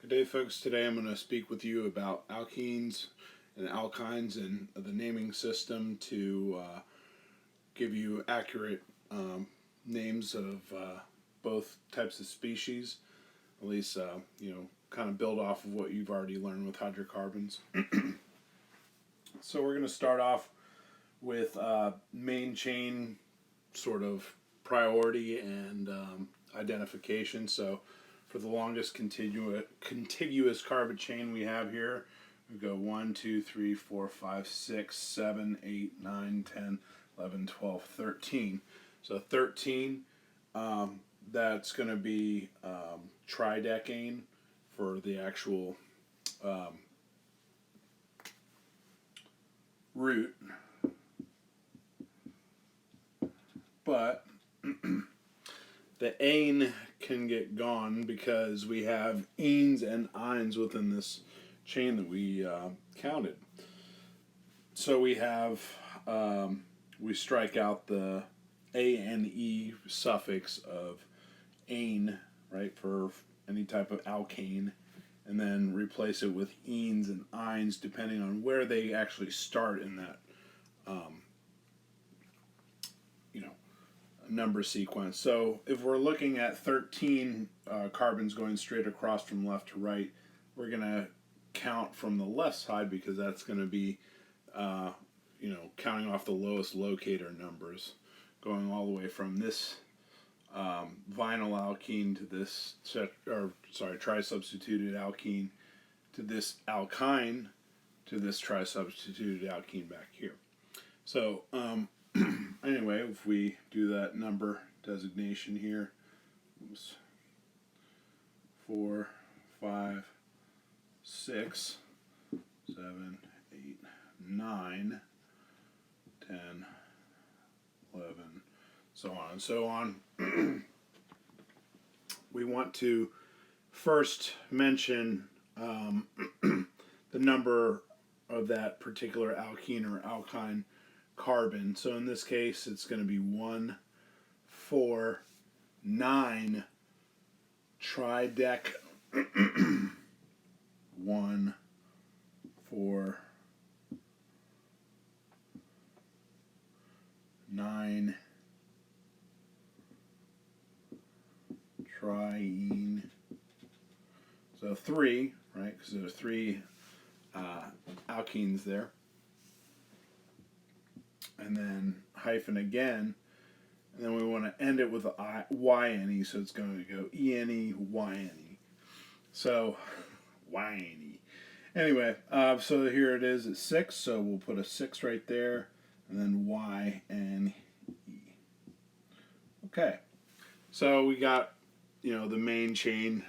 Good day, folks. Today I'm going to speak with you about alkenes and alkynes and the naming system to give you accurate names of both types of species, at least, kind of build off of what you've already learned with hydrocarbons. So we're going to start off with main chain sort of priority and identification. So for the longest contiguous carbon chain we have here, we go 1, 2, 3, 4, 5, 6, 7, 8, 9, 10, 11, 12, 13. So 13, that's going to be tridecane for the actual root. But the ane can get gone because we have anes and ines within this chain that we counted. So we have, we strike out the A and E suffix of ane, right, for any type of alkane, and then replace it with enes and ines depending on where they actually start in that number sequence. So if we're looking at 13 carbons going straight across from left to right, we're going to count from the left side because that's going to be, counting off the lowest locator numbers, going all the way from this vinyl alkene to this, tri-substituted alkene to this alkyne to this tri-substituted alkene back here. So, anyway, if we do that number designation here, 4, 5, 6, 7, 8, 9, 10, 11, so on and so on. We want to first mention the number of that particular alkene or alkyne carbon. So in this case, it's going to be 1, 4, 9 tridec 1, 4, 9 triene. So 3, right? Because there are 3 alkenes there. And then hyphen again, and then we want to end it with a YNE, so it's going to go ENE, YNE. So, YNE. Anyway, so here it is at 6, so we'll put a 6 right there, and then YNE. Okay, so we got, the main chain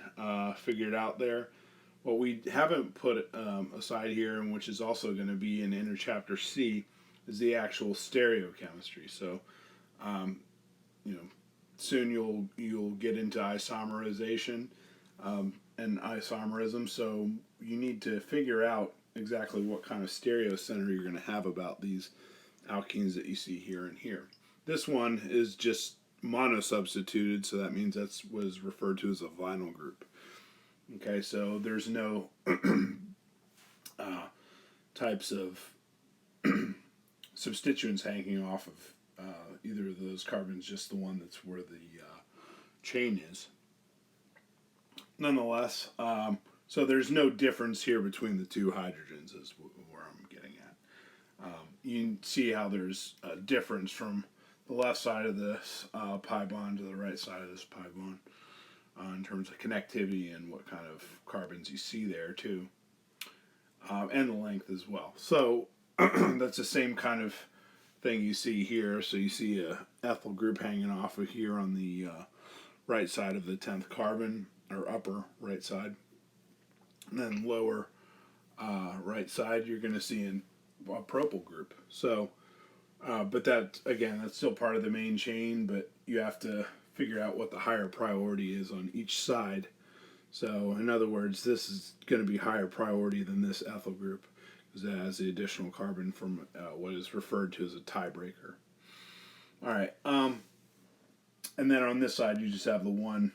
figured out there. What we haven't put aside here, and which is also going to be in Interchapter C, is the actual stereochemistry. So, soon you'll get into isomerization and isomerism. So you need to figure out exactly what kind of stereocenter you're going to have about these alkenes that you see here and here. This one is just monosubstituted, so that means that's what is referred to as a vinyl group. Okay, so there's no types of substituents hanging off of either of those carbons, just the one that's where the chain is. Nonetheless, so there's no difference here between the two hydrogens is where I'm getting at. You can see how there's a difference from the left side of this pi bond to the right side of this pi bond in terms of connectivity and what kind of carbons you see there too, and the length as well. So that's the same kind of thing you see here. So you see a ethyl group hanging off of here on the right side of the 10th carbon, or upper right side. And then lower right side, you're going to see a propyl group. So, but that, again, that's still part of the main chain, but you have to figure out what the higher priority is on each side. So, in other words, this is going to be higher priority than this ethyl group, because it has the additional carbon from what is referred to as a tiebreaker. All right, and then on this side, you just have the one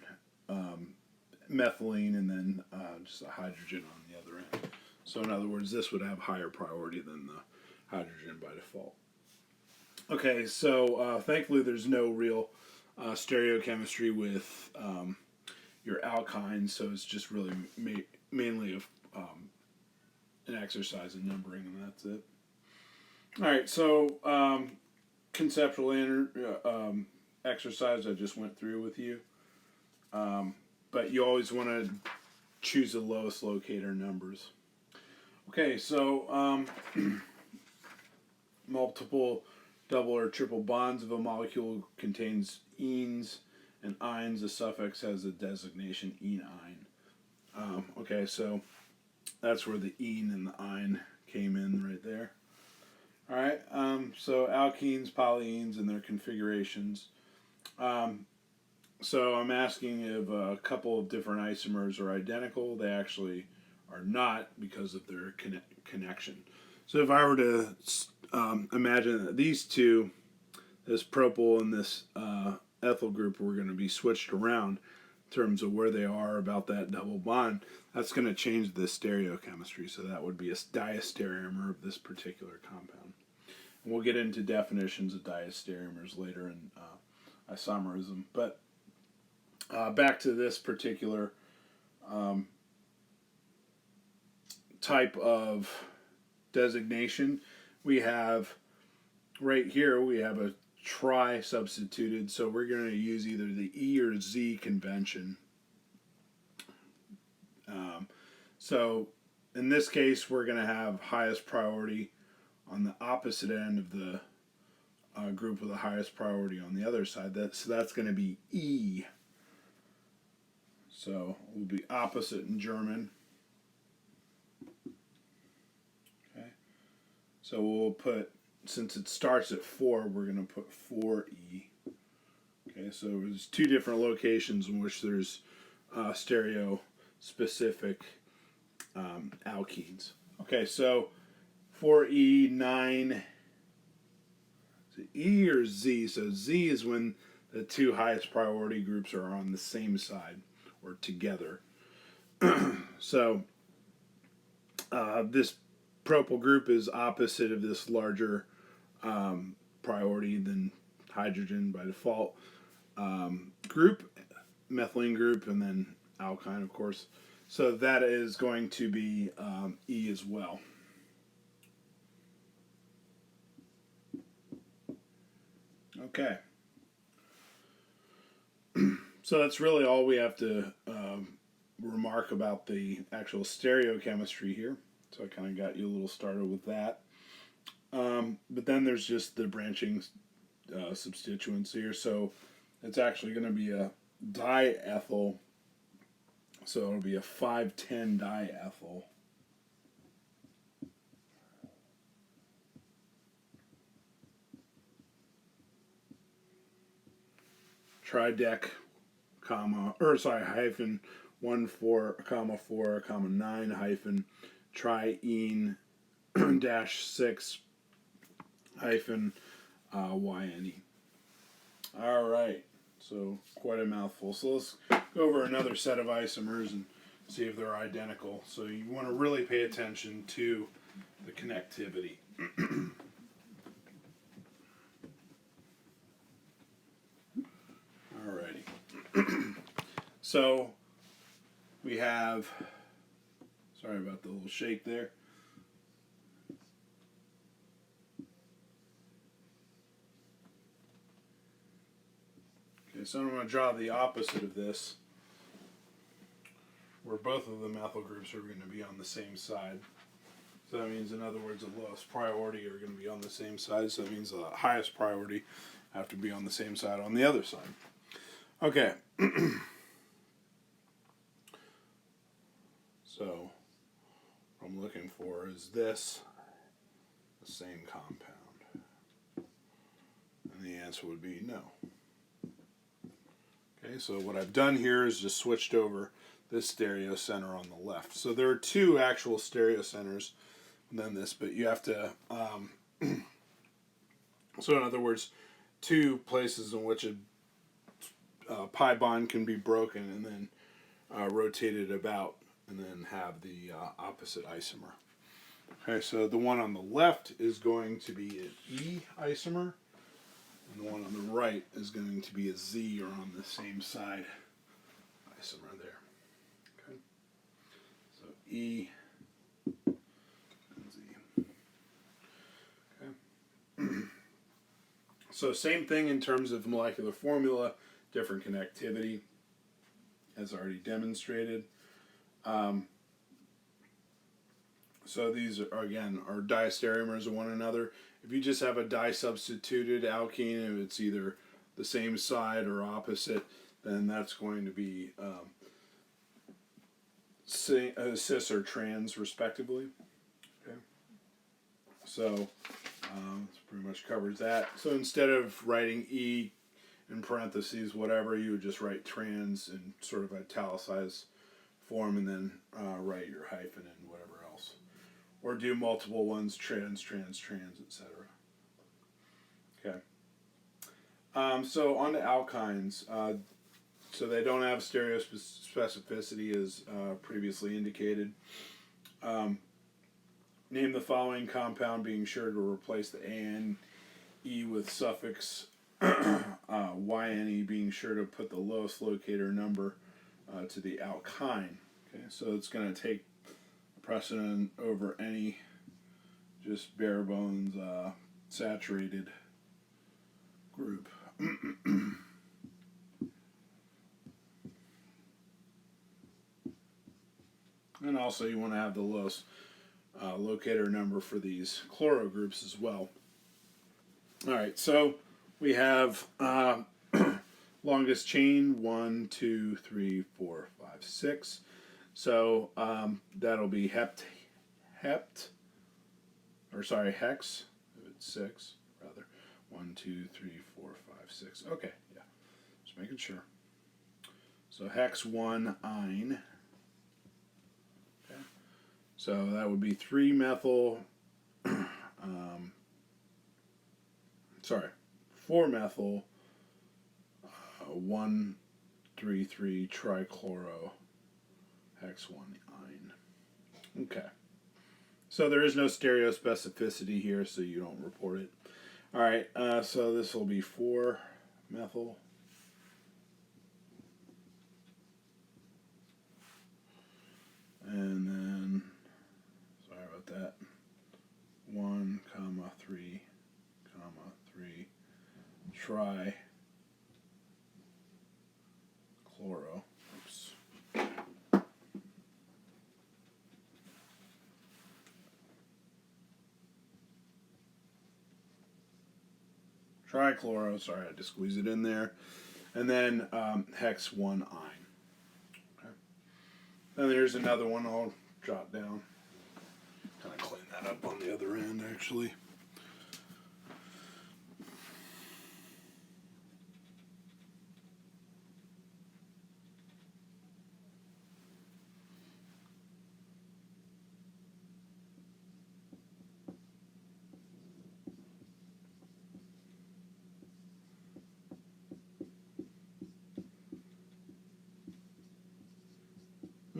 methylene and then just a hydrogen on the other end. So in other words, this would have higher priority than the hydrogen by default. Okay, so thankfully there's no real stereochemistry with your alkynes, so it's just really mainly an exercise in numbering, and that's it. All right, so conceptual exercise I just went through with you, but you always want to choose the lowest locator numbers. Okay, so multiple double or triple bonds of a molecule contains enes and ines. The suffix has the designation ene-ine. Okay, so that's where the ene and the ine came in right there. All right, so alkenes, polyenes, and their configurations. So I'm asking if a couple of different isomers are identical. They actually are not because of their connection. So if I were to imagine that these two, this propyl and this ethyl group, were going to be switched around in terms of where they are about that double bond, that's going to change the stereochemistry. So that would be a diastereomer of this particular compound. And we'll get into definitions of diastereomers later in isomerism. But back to this particular type of designation, we have right here, we have a tri substituted, so we're going to use either the E or Z convention. So in this case, we're going to have highest priority on the opposite end of the group with the highest priority on the other side. So that's going to be E. So it will be opposite in German. Okay. So we'll put, since it starts at 4, we're going to put 4E. Okay, so there's two different locations in which there's stereo-specific alkenes. Okay, so 4E, 9, is it E or Z? So Z is when the two highest priority groups are on the same side or together. So this propyl group is opposite of this larger priority than hydrogen by default group, methylene group, and then alkyne, of course. So that is going to be E as well. Okay. So that's really all we have to remark about the actual stereochemistry here. So I kind of got you a little started with that. But then there's just the branching substituents here. So it's actually going to be a diethyl. So it'll be a 5,10 diethyl. Tridec, hyphen 1,4,4,9 hyphen triene dash 6 hyphen YNE. All right, so quite a mouthful. So let's go over another set of isomers and see if they're identical. So you want to really pay attention to the connectivity. Alrighty. So we have, sorry about the little shake there. Okay, so I'm going to draw the opposite of this, where both of the methyl groups are going to be on the same side. So that means, in other words, the lowest priority are going to be on the same side. So that means the highest priority have to be on the same side on the other side. Okay. So what I'm looking for is this, the same compound. And the answer would be no. Okay, so what I've done here is just switched over this stereo center on the left. So there are two actual stereo centers than this, but you have to, so in other words, two places in which a pi bond can be broken, and then rotate it about, and then have the opposite isomer. Okay, so the one on the left is going to be an E isomer, and the one on the right is going to be a Z, or on the same side isomer there. Okay, so E and Z. Okay. So same thing in terms of molecular formula, different connectivity, as already demonstrated. So these are, again, are diastereomers of one another. If you just have a disubstituted alkene, if it's either the same side or opposite, then that's going to be cis or trans, respectively. Okay. So this pretty much covers that. So instead of writing E in parentheses, whatever, you would just write trans in sort of italicized form, and then write your hyphen and whatever else. Or do multiple ones, trans, trans, trans, etc. Okay. So on to alkynes. So they don't have stereospecificity as previously indicated. Name the following compound, being sure to replace the ANE with suffix YNE, being sure to put the lowest locator number to the alkyne. Okay, so it's going to take precedent over any just bare bones saturated group. And also you want to have the lowest locator number for these chloro groups as well. Alright, so we have longest chain, 1, 2, 3, 4, 5, 6. So that'll be hex, if it's 6, rather. 1, 2, 3, 4, 5, 6. Okay, yeah, just making sure. So hex 1 ine. Okay. So that would be 3 methyl, 4 methyl, 1, 3, 3 trichloro, hex 1 ine. Okay. So there is no stereospecificity here, so you don't report it. Alright, so this will be 4 methyl. And then, sorry about that, 1, 3, 3, tri chloro. Oops. Trichloro, sorry, I had to squeeze it in there. And then hex 1 ine. Okay. And there's another one I'll jot down. Kind of clean that up on the other end, actually.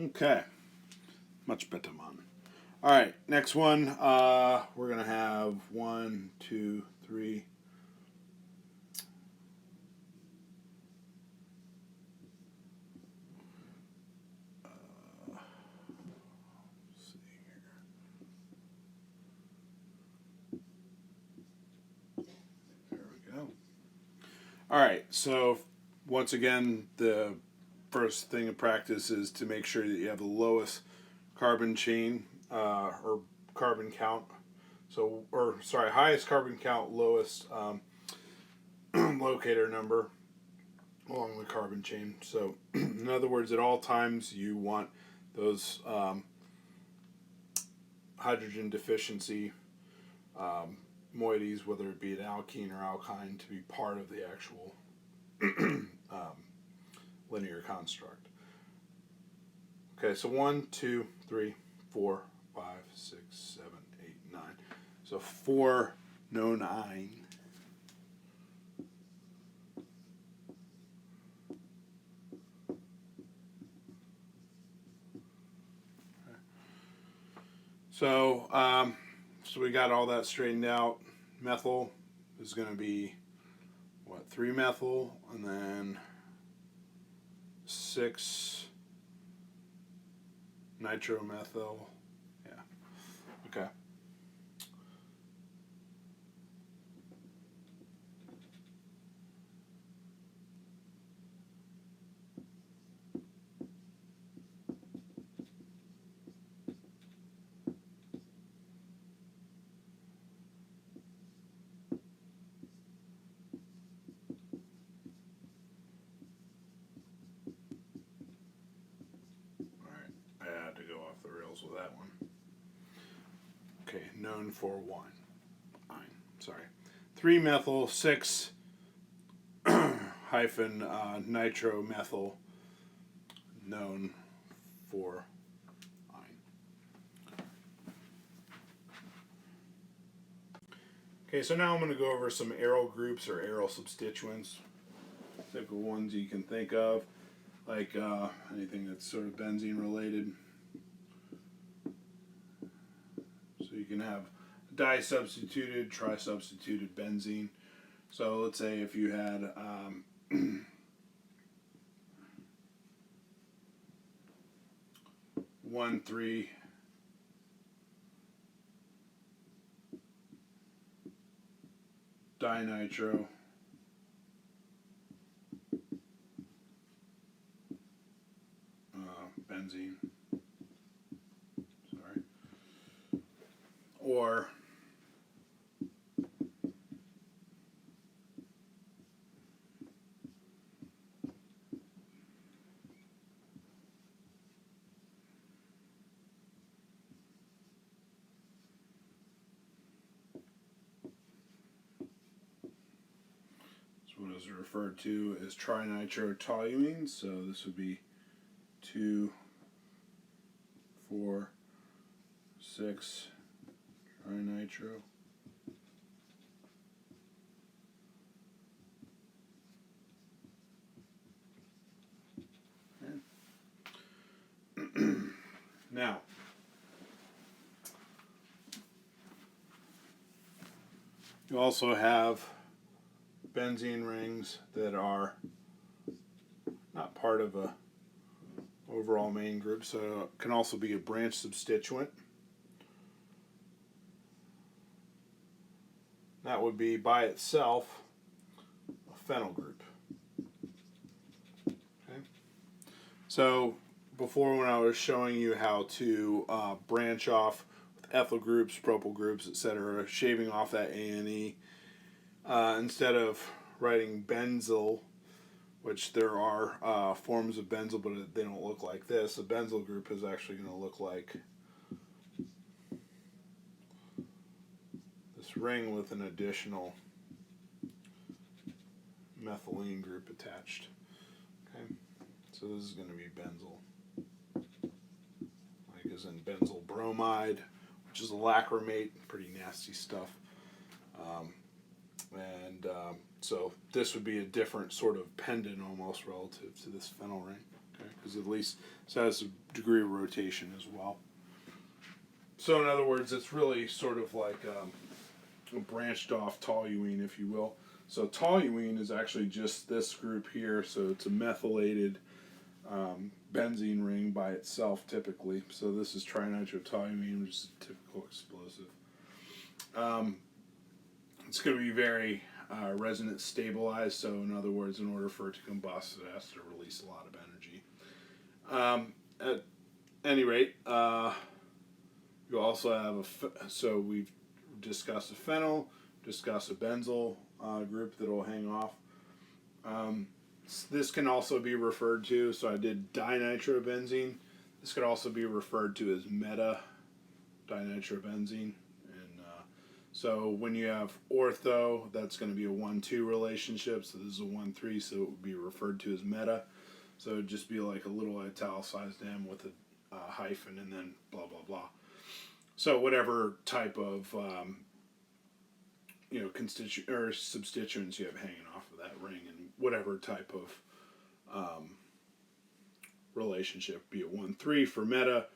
Okay, much better, man. All right, next one. We're gonna have 1, 2, 3. Let's see here. There we go. All right. So once again, the first thing in practice is to make sure that you have the lowest carbon chain or carbon count. So, highest carbon count, lowest locator number along the carbon chain. So, in other words, at all times you want those hydrogen deficiency moieties, whether it be an alkene or alkyne, to be part of the actual linear construct. Okay, so 1, 2, 3, 4, 5, 6, 7, 8, 9. So 4 no 9. So we got all that straightened out. Methyl is going to be, what, 3-methyl, and then 6-nitromethyl. Yeah. Okay. I had to go off the rails with that one. Okay, known for one. Sorry. 3-methyl, 6 hyphen nitromethyl, known for ine. Okay, so now I'm going to go over some aryl groups or aryl substituents. Typical ones you can think of, like anything that's sort of benzene related. So you can have disubstituted, trisubstituted benzene. So let's say if you had 1,3 dinitro benzene, sorry, or what is referred to as trinitrotoluene. So this would be 2, 4, 6 trinitro. Now, you also have benzene rings that are not part of a overall main group, so it can also be a branch substituent. That would be by itself a phenyl group. Okay. So before, when I was showing you how to branch off with ethyl groups, propyl groups, etc., shaving off that A and E, instead of writing benzyl, which there are forms of benzyl, but they don't look like this. A benzyl group is actually going to look like this ring with an additional methylene group attached. Okay, so this is going to be benzyl, like as in benzyl bromide, which is a lachrymate, pretty nasty stuff. So this would be a different sort of pendant almost relative to this phenyl ring, okay? Because at least it has a degree of rotation as well. So in other words, it's really sort of like a branched off toluene, if you will. So toluene is actually just this group here, so it's a methylated benzene ring by itself typically. So this is trinitrotoluene, which is a typical explosive. It's going to be very resonance stabilized, so in other words, in order for it to combust, it has to release a lot of energy. At any rate, you also have so we've discussed a phenyl, discussed a benzyl group that will hang off. This can also be referred to, so I did dinitrobenzene. This could also be referred to as meta-dinitrobenzene. So when you have ortho, that's going to be a 1-2 relationship. So this is a 1-3, so it would be referred to as meta. So it would just be like a little italicized M with a hyphen and then blah, blah, blah. So whatever type of substituents you have hanging off of that ring, and whatever type of relationship, be it 1-3 for meta,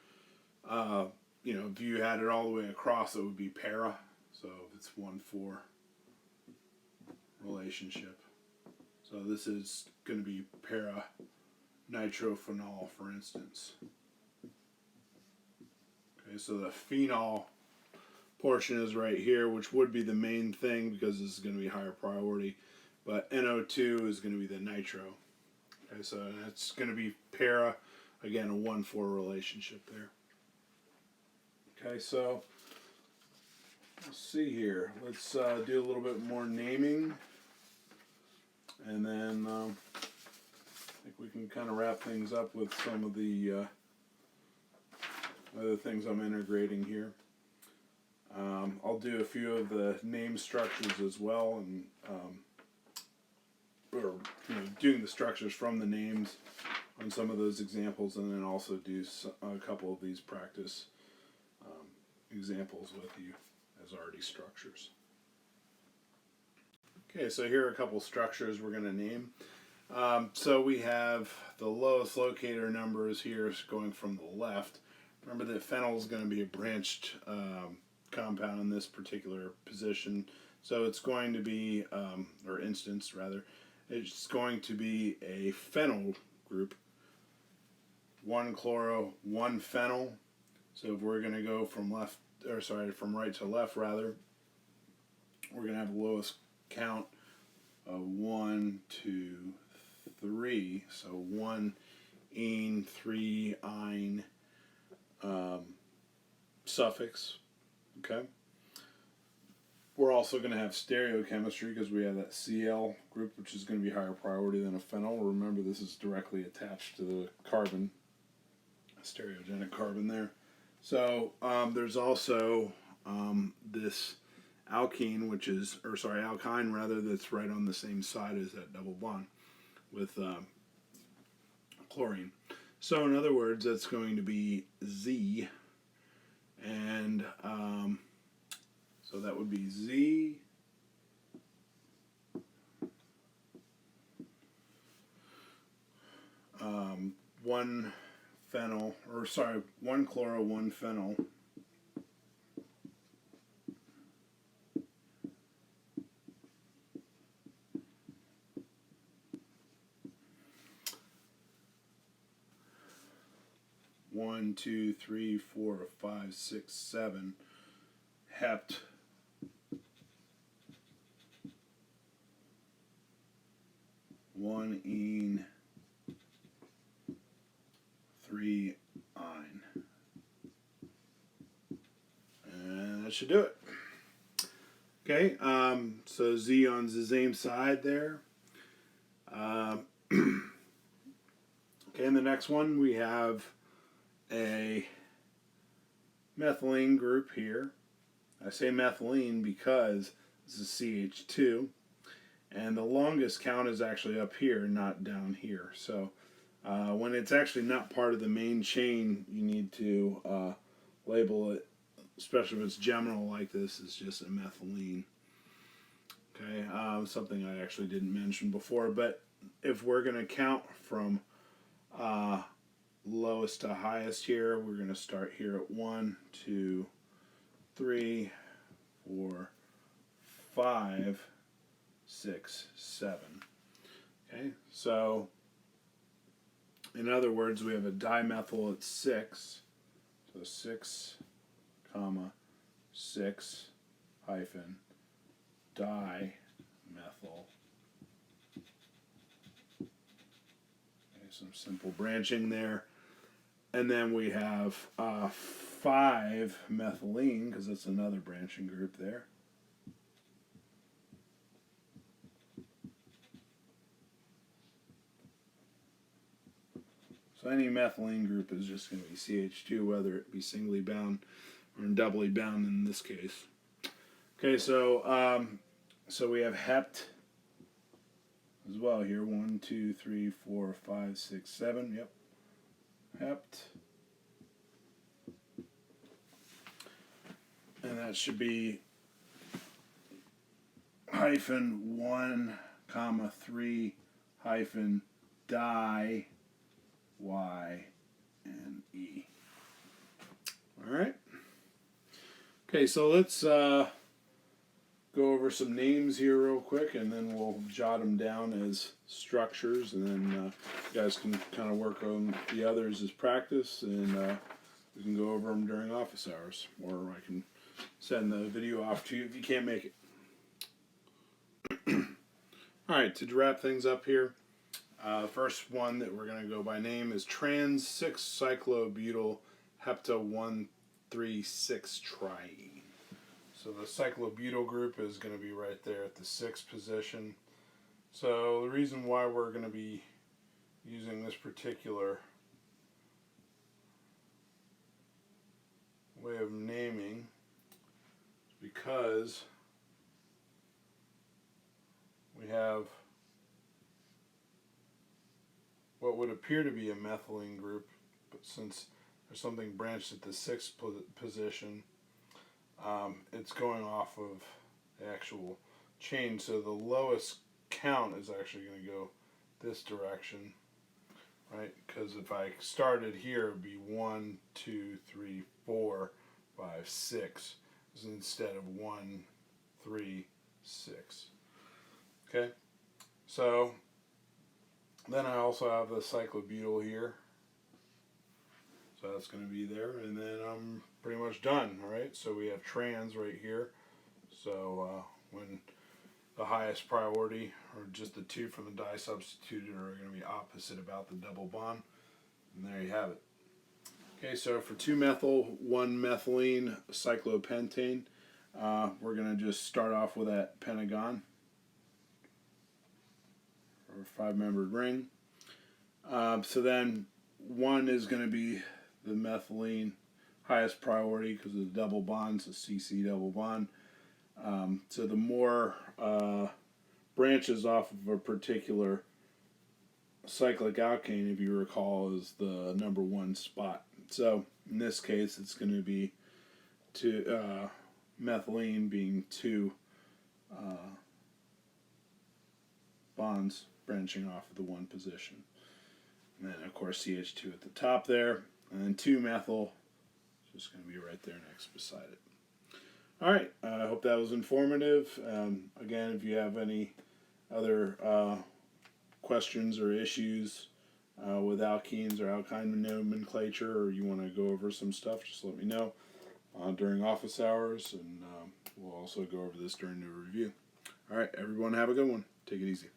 if you had it all the way across, it would be para. So it's 1,4 relationship. So this is going to be para nitrophenol, for instance. Okay, so the phenol portion is right here, which would be the main thing because this is going to be higher priority. But NO2 is going to be the nitro. Okay, so that's going to be para, again, a 1,4 relationship there. Okay, so let's see here. Let's do a little bit more naming. And then I think we can kind of wrap things up with some of the other things I'm integrating here. I'll do a few of the name structures as well, and doing the structures from the names on some of those examples, and then also do a couple of these practice examples with you as already structures. Okay, so here are a couple structures we're going to name. So we have the lowest locator numbers here going from the left. Remember that phenyl is going to be a branched compound in this particular position. So it's going to be, or instance rather, it's going to be a phenyl group. 1 chloro, 1 phenyl. So if we're going to go from right to left rather, we're going to have the lowest count of 1, 2, 3. So 1 ene, 3 ine suffix. Okay. We're also going to have stereochemistry because we have that Cl group, which is going to be higher priority than a phenyl. Remember, this is directly attached to the carbon, stereogenic carbon there. So there's also this alkene, alkyne rather, that's right on the same side as that double bond with chlorine. So in other words, that's going to be Z, and so that would be Z, one chloro, 1 phenyl. One, 2, 3, 4, 5, 6, 7. Hept. One ene, 3 ine. And that should do it. Okay, so Z on the same side there. Okay, in the next one we have a methylene group here. I say methylene because this is CH2, and the longest count is actually up here, not down here. So when it's actually not part of the main chain, you need to label it, especially if it's geminal like this, as just a methylene. Okay, something I actually didn't mention before, but if we're going to count from lowest to highest here, we're going to start here at 1, 2, 3, 4, 5, 6, 7. Okay, so in other words, we have a dimethyl at 6, so 6, 6 hyphen dimethyl. Okay, some simple branching there. And then we have 5 methylene, because that's another branching group there. So any methylene group is just going to be CH2, whether it be singly bound or doubly bound in this case. Okay, so so we have hept as well here. 1, 2, 3, 4, 5, 6, 7. Yep. Hept. And that should be hyphen 1, 3 hyphen Y and E. All right. Okay, so let's go over some names here real quick, and then we'll jot them down as structures, and then you guys can kind of work on the others as practice, and we can go over them during office hours, or I can send the video off to you if you can't make it. Alright, to wrap things up here, first one that we're going to go by name is trans 6-cyclobutyl hepta 1,3,6-triene. So the cyclobutyl group is going to be right there at the 6th position. So the reason why we're going to be using this particular way of naming is because we have what would appear to be a methylene group, but since there's something branched at the 6th position, it's going off of the actual chain. So the lowest count is actually going to go this direction, right? Because if I started here, it would be 1, 2, 3, 4, 5, 6, instead of 1, 3, 6. Okay, so then I also have the cyclobutyl here, so that's going to be there, and then I'm pretty much done. All right, so we have trans right here. So when the highest priority, or just the two from the disubstituted, are going to be opposite about the double bond, and there you have it. Okay, so for 2-methyl, 1-methylene cyclopentane, we're going to just start off with that pentagon, or 5-membered ring. So then 1 is going to be the methylene, highest priority because of the double bonds, the CC double bond. So the more branches off of a particular cyclic alkane, if you recall, is the number 1 spot. So in this case, it's going to be methylene being 2 bonds branching off of the 1 position. And then, of course, CH2 at the top there. And then 2-methyl is just going to be right there next beside it. All right, I hope that was informative. Again, if you have any other questions or issues with alkenes or alkyne nomenclature, or you want to go over some stuff, just let me know during office hours, and we'll also go over this during the review. All right, everyone, have a good one. Take it easy.